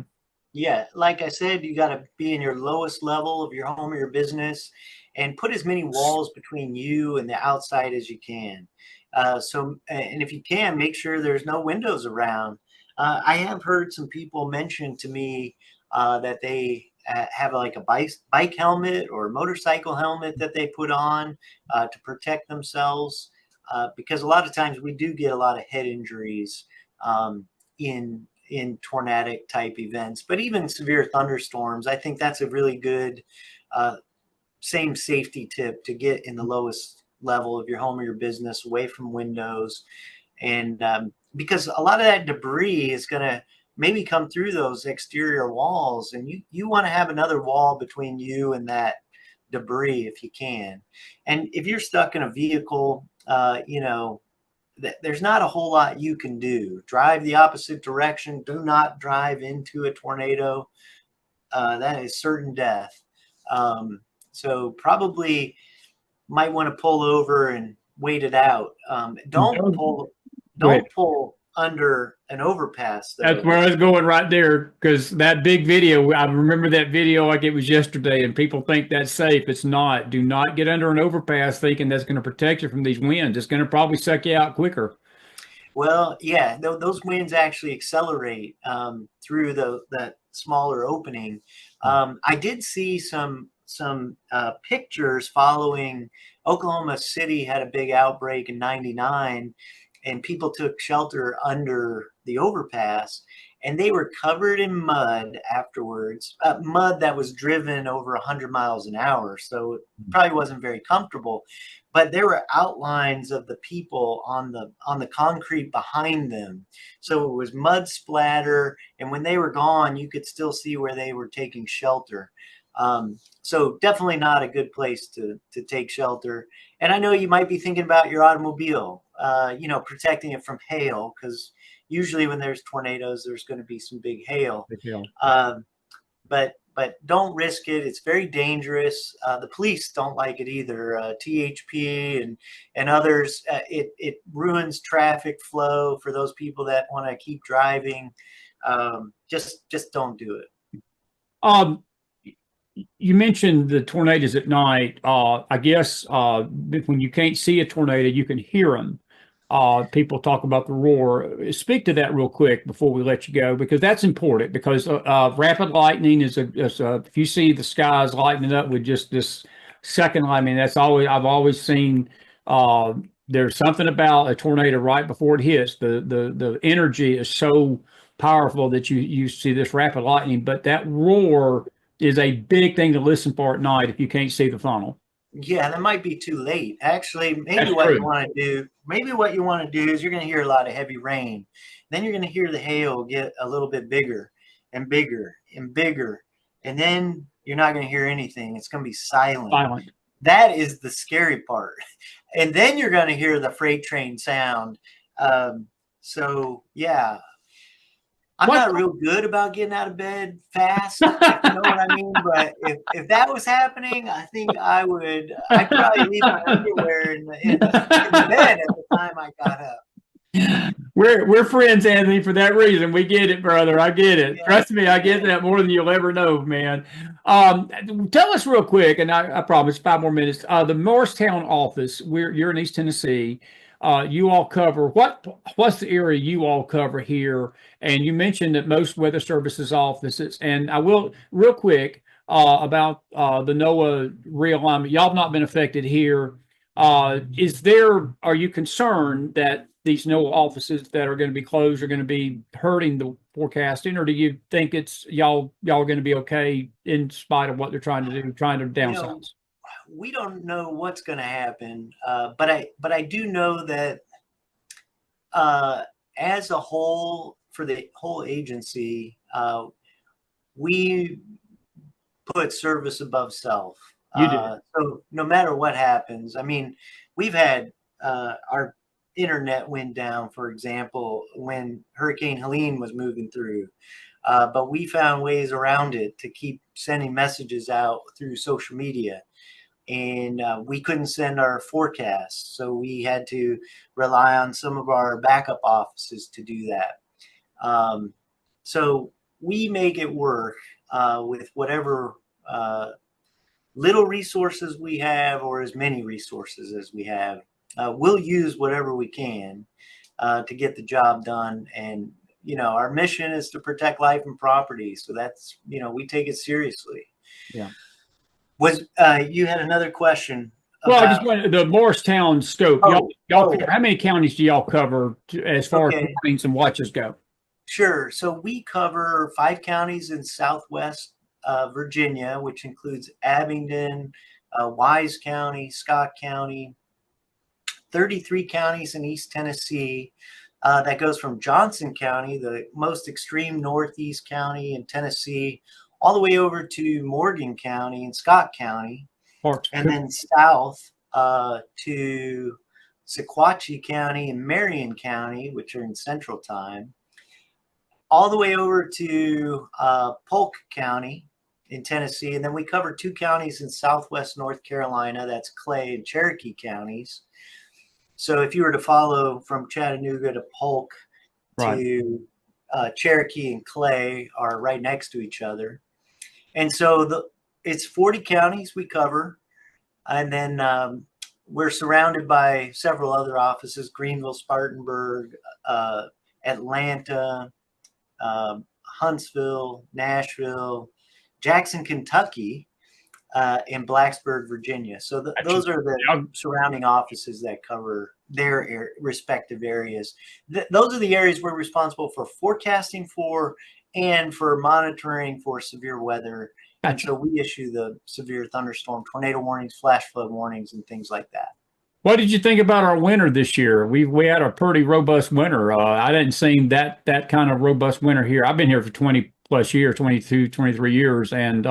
Yeah, like I said, you got to be in your lowest level of your home or your business and put as many walls between you and the outside as you can. And if you can, make sure there's no windows around. I have heard some people mention to me that they have like a bike helmet or a motorcycle helmet that they put on to protect themselves, because a lot of times we do get a lot of head injuries in tornadic type events, but even severe thunderstorms. I think that's a really good same safety tip to get in the lowest level of your home or your business, away from windows. And because a lot of that debris is going to maybe come through those exterior walls, and you want to have another wall between you and that debris if you can. And if you're stuck in a vehicle, there's not a whole lot you can do. Drive the opposite direction. Do not drive into a tornado. That is certain death. So probably might want to pull over and wait it out. Don't pull under an overpass, though. That's where I was going right there, because that big video, I remember that video like it was yesterday, and people think that's safe. It's not. Do not get under an overpass thinking that's going to protect you from these winds. It's going to probably suck you out quicker. Well, yeah, those winds actually accelerate through that smaller opening. I did see some pictures following Oklahoma City had a big outbreak in '99, and people took shelter under the overpass, and they were covered in mud afterwards, mud that was driven over 100 miles an hour. So it probably wasn't very comfortable, but there were outlines of the people on the concrete behind them. So it was mud splatter, and when they were gone, you could still see where they were taking shelter. So definitely not a good place to take shelter. And I know you might be thinking about your automobile, protecting it from hail, because usually when there's tornadoes, there's going to be some big hail. But don't risk it. It's very dangerous. The police don't like it either. THP and others. It ruins traffic flow for those people that want to keep driving. Just don't do it. You mentioned the tornadoes at night. I guess when you can't see a tornado, you can hear them. People talk about the roar. Speak to that real quick before we let you go, because that's important. Because rapid lightning is if you see the skies lightening up with just this second, I mean, I've always seen. There's something about a tornado right before it hits. The energy is so powerful that you see this rapid lightning, but that roar is a big thing to listen for at night if you can't see the funnel. Yeah, that might be too late. Actually, maybe That's what true. you want to do, is you're going to hear a lot of heavy rain. Then you're going to hear the hail get a little bit bigger and bigger and bigger. And then you're not going to hear anything. It's going to be silent. Silent. That is the scary part. And then you're going to hear the freight train sound. So yeah, I'm not real good about getting out of bed fast, if you know what I mean. But if that was happening, I think I'd probably leave my underwear in the bed at the time I got up. We're friends, Anthony, for that reason. We get it, brother. I get it. Yeah. Trust me, I get that more than you'll ever know, man. Tell us real quick, and I promise 5 more minutes. The Morristown office. You're in East Tennessee. You all cover what's the area you all cover here? And you mentioned that most weather services offices, and I will real quick about the NOAA realignment. Y'all have not been affected here. Are you concerned that these NOAA offices that are going to be closed are going to be hurting the forecasting, or do you think it's y'all going to be okay in spite of what they're trying to do, trying to downsize? We don't know what's going to happen, but I do know that as a whole, for the whole agency, we put service above self. You do. So no matter what happens, I mean, we've had our internet went down, for example, when Hurricane Helene was moving through. But we found ways around it to keep sending messages out through social media. And we couldn't send our forecasts, so we had to rely on some of our backup offices to do that. So we make it work with whatever little resources we have or as many resources as we have, we'll use whatever we can to get the job done. And, our mission is to protect life and property. So that's, we take it seriously. Yeah. You had another question? Well, I just wanted the Morristown scope. Cover, how many counties do y'all cover as far as warnings and watches go? Sure. So we cover 5 counties in Southwest Virginia, which includes Abingdon, Wise County, Scott County, 33 counties in East Tennessee. That goes from Johnson County, the most extreme northeast county in Tennessee, all the way over to Morgan County and Scott County, and then south to Sequatchie County and Marion County, which are in Central Time, all the way over to Polk County in Tennessee. And then we cover 2 counties in Southwest North Carolina. That's Clay and Cherokee counties. So if you were to follow from Chattanooga to Polk to Cherokee and Clay are right next to each other. And so it's 40 counties we cover. And then we're surrounded by several other offices: Greenville, Spartanburg, Atlanta, Huntsville, Nashville, Jackson, Kentucky, and Blacksburg, Virginia. So those are the surrounding offices that cover their respective areas. Those are the areas we're responsible for forecasting for and for monitoring for severe weather. And so we issue the severe thunderstorm, tornado warnings, flash flood warnings, and things like that. What did you think about our winter this year? We had a pretty robust winter. I didn't see that kind of robust winter here. I've been here for 20 plus years, 22, 23 years, and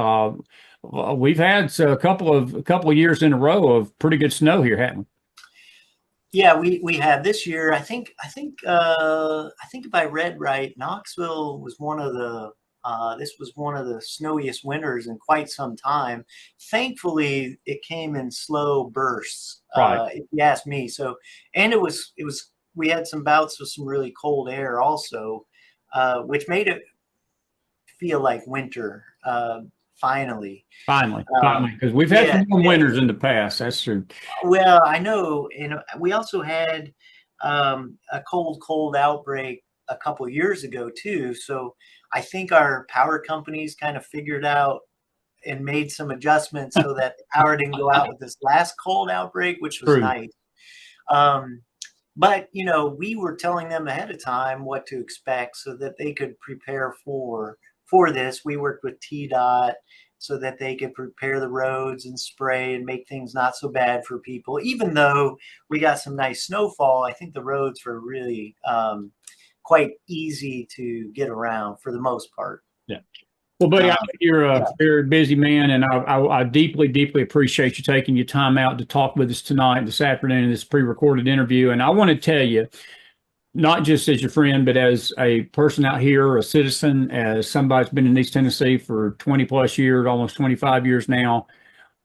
we've had a couple of years in a row of pretty good snow here, haven't we? Yeah, we have this year. I think if I read right, Knoxville was one of the this was one of the snowiest winters in quite some time. Thankfully, it came in slow bursts, if you ask me. So, and it was we had some bouts with some really cold air also, which made it feel like winter. Finally, because we've had some warm winters in the past. That's true. Well, I know, and we also had a cold outbreak a couple years ago too. So I think our power companies kind of figured out and made some adjustments so that the power didn't go out with this last cold outbreak, which was nice. But we were telling them ahead of time what to expect so that they could prepare for this. We worked with TDOT so that they could prepare the roads and spray and make things not so bad for people. Even though we got some nice snowfall, I think the roads were really quite easy to get around for the most part. Yeah. Well, buddy, you're a very busy man, and I deeply, deeply appreciate you taking your time out to talk with us tonight, this afternoon, in this pre-recorded interview. And I want to tell you, not just as your friend, but as a person out here, a citizen, as somebody who's been in East Tennessee for 20 plus years, almost 25 years now,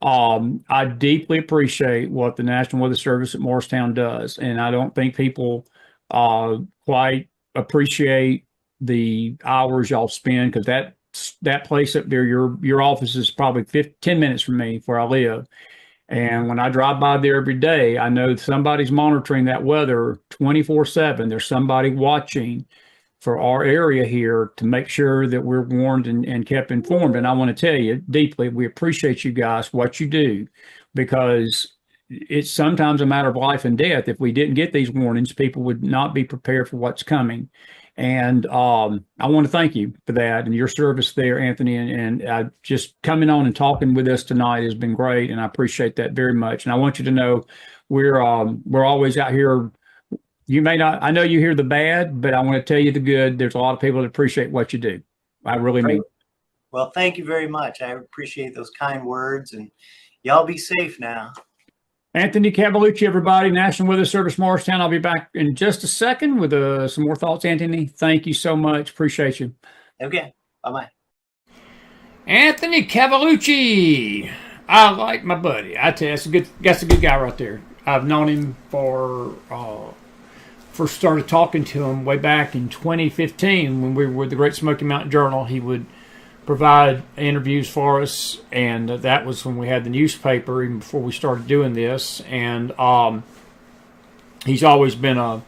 I deeply appreciate what the National Weather Service at Morristown does. And I don't think people quite appreciate the hours y'all spend, because that place up there, your office is probably 10 minutes from me where I live. And when I drive by there every day, I know somebody's monitoring that weather 24/7. There's somebody watching for our area here to make sure that we're warned and kept informed. And I want to tell you deeply, we appreciate you guys, what you do, because it's sometimes a matter of life and death. If we didn't get these warnings, people would not be prepared for what's coming. And I want to thank you for that and your service there, Anthony. And just coming on and talking with us tonight has been great, and I appreciate that very much. And I want you to know we're always out here. You may not, I know you hear the bad, but I want to tell you the good. There's a lot of people that appreciate what you do. I really mean. Well, thank you very much. I appreciate those kind words, and y'all be safe now. Anthony Calulucci, everybody, National Weather Service, Morristown. I'll be back in just a second with some more thoughts, Anthony. Thank you so much. Appreciate you. Okay. Bye-bye. Anthony Calulucci. I like my buddy. I tell you, that's a good guy right there. I've known him first started talking to him way back in 2015 when we were with the Great Smoky Mountain Journal. He would provide interviews for us, and that was when we had the newspaper, even before we started doing this. And he's always been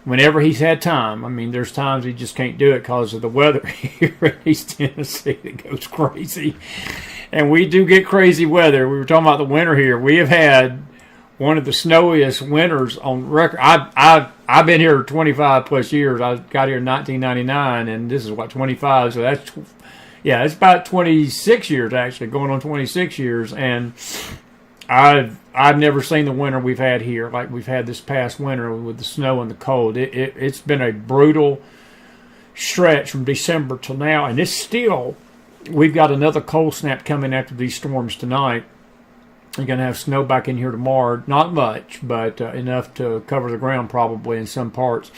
whenever he's had time. I mean, there's times he just can't do it because of the weather here in East Tennessee that goes crazy. And we do get crazy weather. We were talking about the winter here. We have had one of the snowiest winters on record. I've been here 25 plus years. I got here in 1999, and this is 25. So it's about 26 years actually, going on 26 years. And I've never seen the winter we've had here like we've had this past winter with the snow and the cold. It's been a brutal stretch from December till now, and it's still. We've got another cold snap coming after these storms tonight. We're going to have snow back in here tomorrow. Not much, but enough to cover the ground probably in some parts.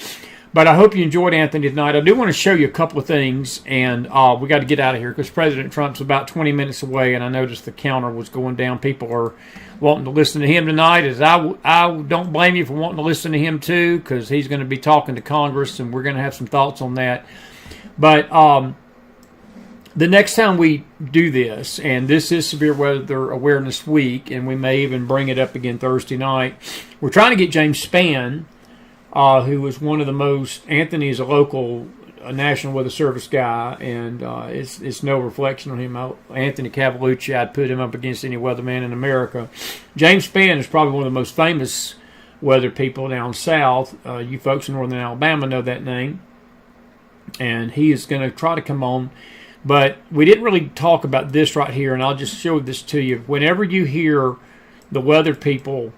But I hope you enjoyed Anthony tonight. I do want to show you a couple of things, and we got to get out of here because President Trump's about 20 minutes away, and I noticed the counter was going down. People are wanting to listen to him tonight. As I don't blame you for wanting to listen to him too, because he's going to be talking to Congress, and we're going to have some thoughts on that. But the next time we do this, and this is Severe Weather Awareness Week, and we may even bring it up again Thursday night, we're trying to get James Spann, who is one of the most, Anthony is a local National Weather Service guy, and it's no reflection on him. Anthony Calulucci, I'd put him up against any weatherman in America. James Spann is probably one of the most famous weather people down south. You folks in northern Alabama know that name. And he is going to try to come on. But we didn't really talk about this right here, and I'll just show this to you. Whenever you hear the weather people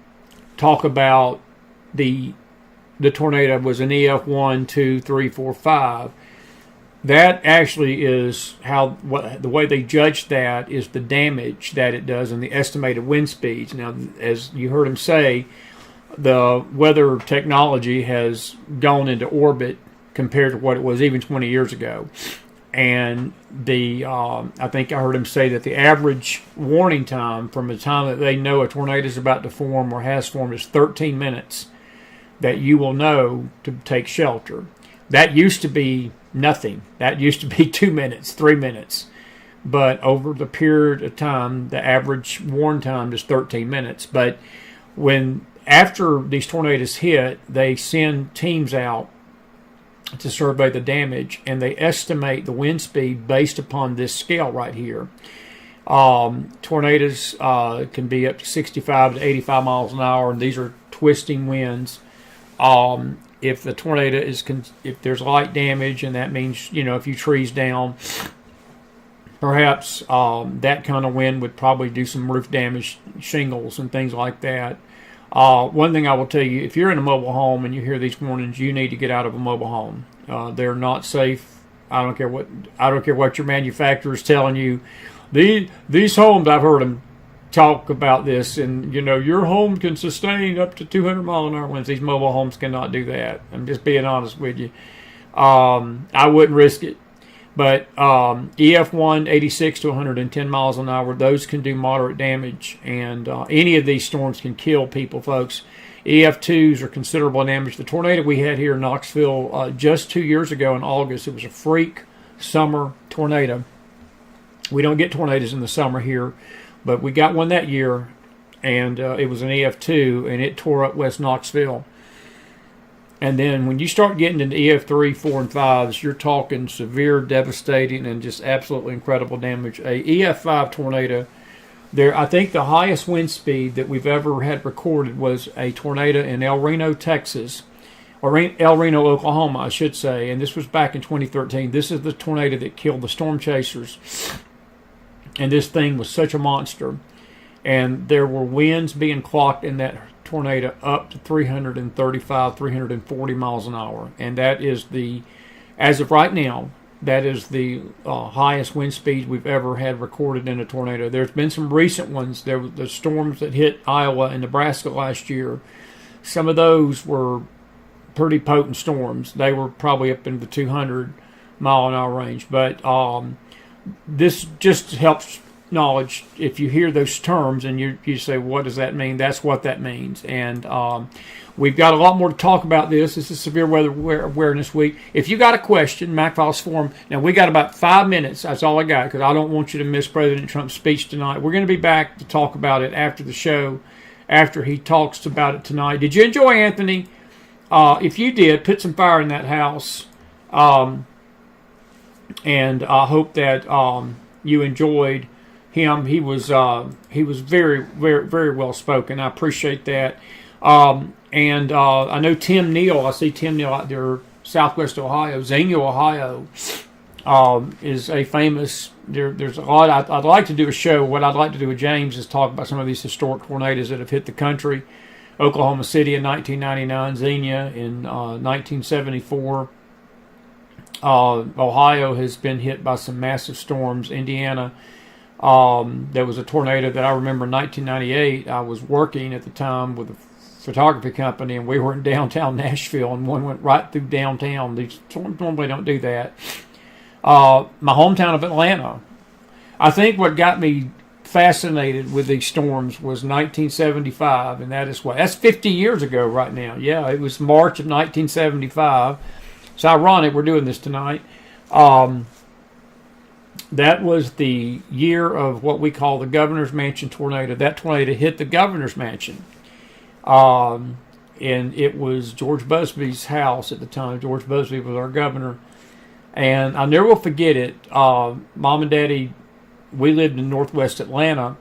talk about the tornado was an EF 1, 2, 3, 4, 5, that actually is the way they judge that is the damage that it does and the estimated wind speeds. Now, as you heard him say, the weather technology has gone into orbit compared to what it was even 20 years ago. And I think I heard him say that the average warning time from the time that they know a tornado is about to form or has formed is 13 minutes that you will know to take shelter. That used to be nothing. That used to be 2 minutes, 3 minutes. But over the period of time, the average warn time is 13 minutes. But after these tornadoes hit, they send teams out to survey the damage, and they estimate the wind speed based upon this scale right here. Tornadoes can be up to 65 to 85 miles an hour, and these are twisting winds. If the tornado if there's light damage, and that means, a few trees down, perhaps that kind of wind would probably do some roof damage, shingles, and things like that. One thing I will tell you, if you're in a mobile home and you hear these warnings, you need to get out of a mobile home. They're not safe. I don't care what your manufacturer is telling you. These homes, I've heard them talk about this, and your home can sustain up to 200 mile an hour winds. These mobile homes cannot do that. I'm just being honest with you. I wouldn't risk it. But EF1, 86 to 110 miles an hour, those can do moderate damage, and any of these storms can kill people, folks. EF2s are considerable damage. The tornado we had here in Knoxville just 2 years ago in August, it was a freak summer tornado. We don't get tornadoes in the summer here, but we got one that year, and it was an EF2, and it tore up West Knoxville. And then when you start getting into EF3, 4, and 5s, you're talking severe, devastating, and just absolutely incredible damage. A EF5 tornado, I think the highest wind speed that we've ever had recorded was a tornado in El Reno, Texas, or El Reno, Oklahoma, I should say. And this was back in 2013. This is the tornado that killed the storm chasers. And this thing was such a monster. And there were winds being clocked in that tornado up to 335, 340 miles an hour. And that is as of right now, that is the highest wind speed we've ever had recorded in a tornado. There's been some recent ones. There were the storms that hit Iowa and Nebraska last year. Some of those were pretty potent storms. They were probably up in the 200 mile an hour range. But this just helps knowledge if you hear those terms and you say, what does that mean? That's what that means. And we've got a lot more to talk about this. This is Severe Weather Awareness Week. If you got a question, McFiles Forum. Now, we got about 5 minutes. That's all I got, because I don't want you to miss President Trump's speech tonight. We're going to be back to talk about it after the show, after he talks about it tonight. Did you enjoy Anthony? If you did, put some fire in that house. And I hope that you enjoyed him. He was very, very, very well spoken. I appreciate that. And I know Tim Neal. I see Tim Neal out there, Southwest Ohio, Xenia, Ohio, is a famous. There's a lot. I'd like to do a show. What I'd like to do with James is talk about some of these historic tornadoes that have hit the country. Oklahoma City in 1999, Xenia in 1974. Ohio has been hit by some massive storms. Indiana, there was a tornado that I remember in 1998. I was working at the time with a photography company, and we were in downtown Nashville, and one went right through downtown. These storms normally don't do that. My hometown of Atlanta. I think what got me fascinated with these storms was 1975, and that's 50 years ago right now. Yeah, it was March of 1975. It's ironic we're doing this tonight. That was the year of what we call the Governor's Mansion tornado. That tornado hit the Governor's Mansion. And it was George Busby's house at the time. George Busby was our governor. And I never will forget it. Mom and Daddy, we lived in northwest Atlanta,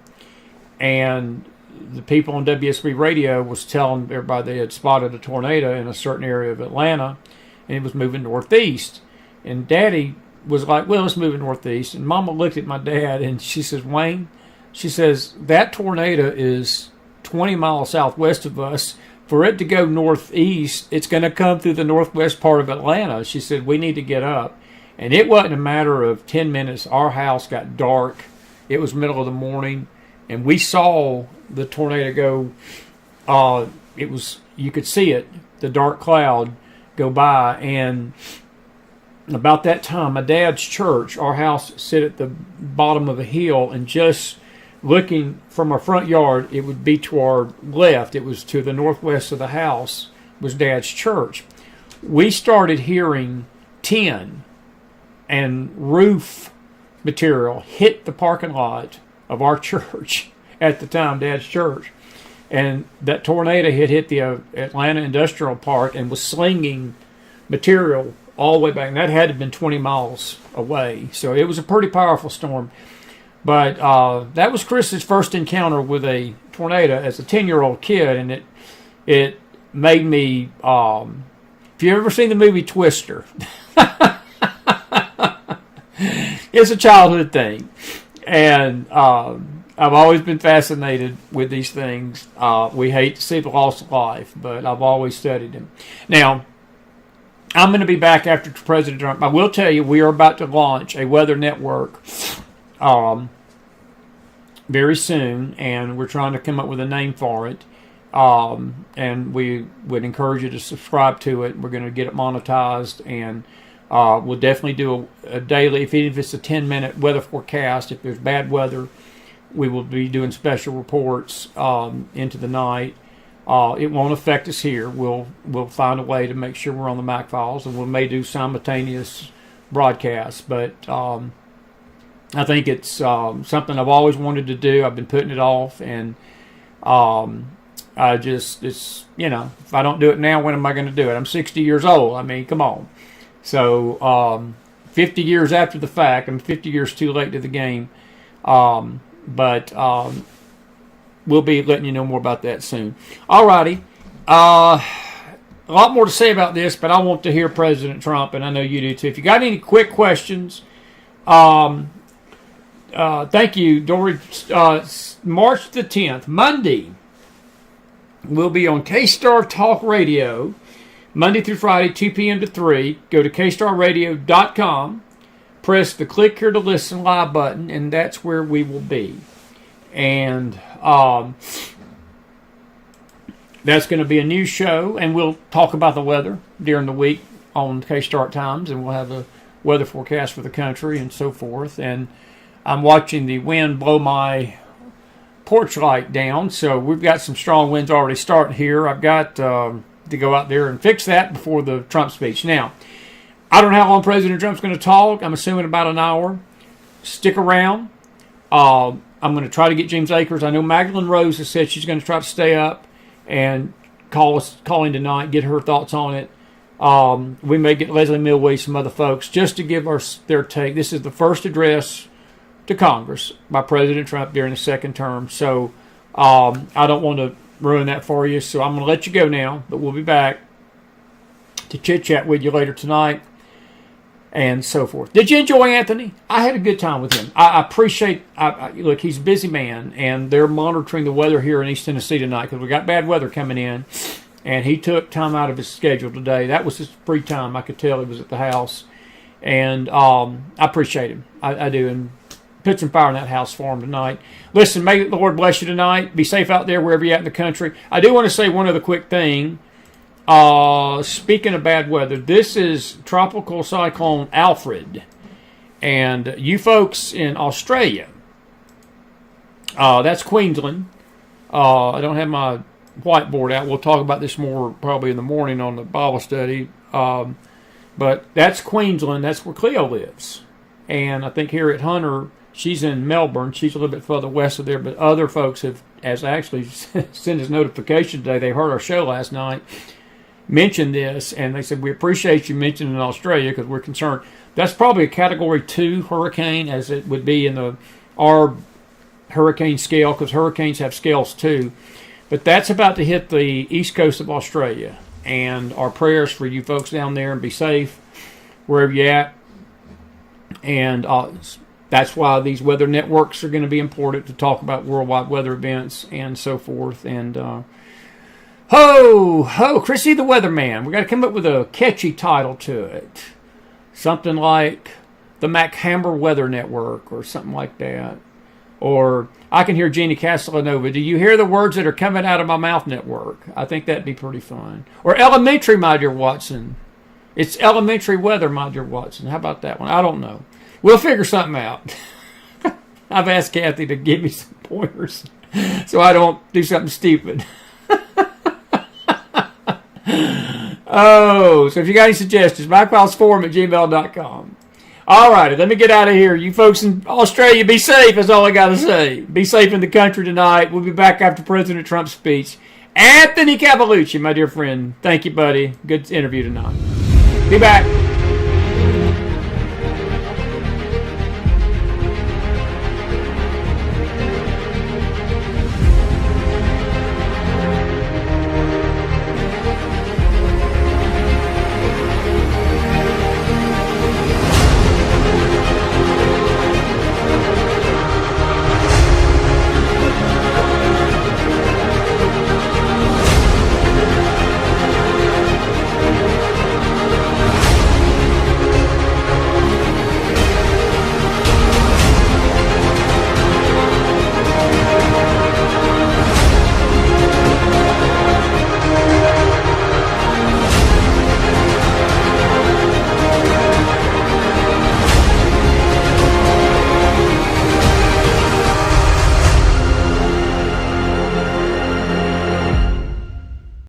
and the people on WSB radio was telling everybody they had spotted a tornado in a certain area of Atlanta, and it was moving northeast. And Daddy was like, well, let's move it northeast. And Mama looked at my dad, and she says, Wayne, she says, that tornado is 20 miles southwest of us. For it to go northeast, it's going to come through the northwest part of Atlanta. She said, we need to get up. And it wasn't a matter of 10 minutes. Our house got dark. It was middle of the morning, and we saw the tornado go. You could see it, the dark cloud, go by. And about that time, my dad's church, our house sit at the bottom of a hill, and just looking from our front yard, it would be to our left. It was to the northwest of the house was Dad's church. We started hearing tin and roof material hit the parking lot of our church at the time, Dad's church. And that tornado had hit the Atlanta Industrial Park and was slinging material all the way back. And that had to have been 20 miles away. So it was a pretty powerful storm. But that was Chris's first encounter with a tornado as a 10-year-old kid. And it made me, if you've ever seen the movie Twister, it's a childhood thing. And I've always been fascinated with these things. We hate to see the loss of life, but I've always studied them. Now, I'm going to be back after President Trump. I will tell you, we are about to launch a weather network very soon, and we're trying to come up with a name for it. And we would encourage you to subscribe to it. We're going to get it monetized, and we'll definitely do a daily, even if it's a 10-minute weather forecast. If there's bad weather, we will be doing special reports into the night. It won't affect us here. We'll find a way to make sure we're on the McFiles, and we may do simultaneous broadcasts. But I think it's something I've always wanted to do. I've been putting it off, and it's if I don't do it now, when am I going to do it? I'm 60 years old. I mean, come on. So 50 years after the fact, I'm 50 years too late to the game. But we'll be letting you know more about that soon. Alrighty. A lot more to say about this, but I want to hear President Trump, and I know you do too. If you got any quick questions, thank you, Dory. March the 10th, Monday, we'll be on K-Star Talk Radio, Monday through Friday, 2 p.m. to 3. Go to kstarradio.com. Press the click here to listen live button, and that's where we will be. And that's going to be a new show, and we'll talk about the weather during the week on K-Star Times, and we'll have a weather forecast for the country and so forth. And I'm watching the wind blow my porch light down, so we've got some strong winds already starting here. I've got to go out there and fix that before the Trump speech. Now, I don't know how long President Trump's going to talk. I'm assuming about an hour. Stick around. I'm going to try to get James Akers. I know Magdalene Rose has said she's going to try to stay up and call in tonight, get her thoughts on it. We may get Leslie Millway, some other folks, just to give their take. This is the first address to Congress by President Trump during the second term. So I don't want to ruin that for you. So I'm going to let you go now, but we'll be back to chit-chat with you later tonight and so forth. Did you enjoy Anthony? I had a good time with him. I appreciate, look, he's a busy man, and they're monitoring the weather here in East Tennessee tonight because we got bad weather coming in. And he took time out of his schedule today. That was his free time. I could tell he was at the house. And I appreciate him. I do. And put some fire in that house for him tonight. Listen, may the Lord bless you tonight. Be safe out there wherever you're at in the country. I do want to say one other quick thing. Speaking of bad weather, this is Tropical Cyclone Alfred. And you folks in Australia, that's Queensland. I don't have my whiteboard out. We'll talk about this more probably in the morning on the Bible study. But that's Queensland. That's where Cleo lives. And I think here at Hunter, she's in Melbourne. She's a little bit further west of there. But other folks have actually sent us notification today. They heard our show last night, mentioned this, and they said, we appreciate you mentioning Australia because we're concerned. That's probably a Category 2 hurricane, as it would be in our hurricane scale, because hurricanes have scales too. But that's about to hit the east coast of Australia. And our prayers for you folks down there, and be safe wherever you're at. And that's why these weather networks are going to be important to talk about worldwide weather events and so forth. And Chrissy the Weatherman. We got to come up with a catchy title to it. Something like the MacHammer Weather Network or something like that. Or I can hear Jeannie Castellanova. Do you hear the words that are coming out of my mouth network? I think that'd be pretty fun. Or elementary, my dear Watson. It's elementary weather, my dear Watson. How about that one? I don't know. We'll figure something out. I've asked Kathy to give me some pointers so I don't do something stupid. So if you got any suggestions, McFilesForum@gmail.com. All righty, let me get out of here. You folks in Australia, be safe is all I got to say. Be safe in the country tonight. We'll be back after President Trump's speech. Anthony Calulucci, my dear friend. Thank you, buddy. Good interview tonight. Be back.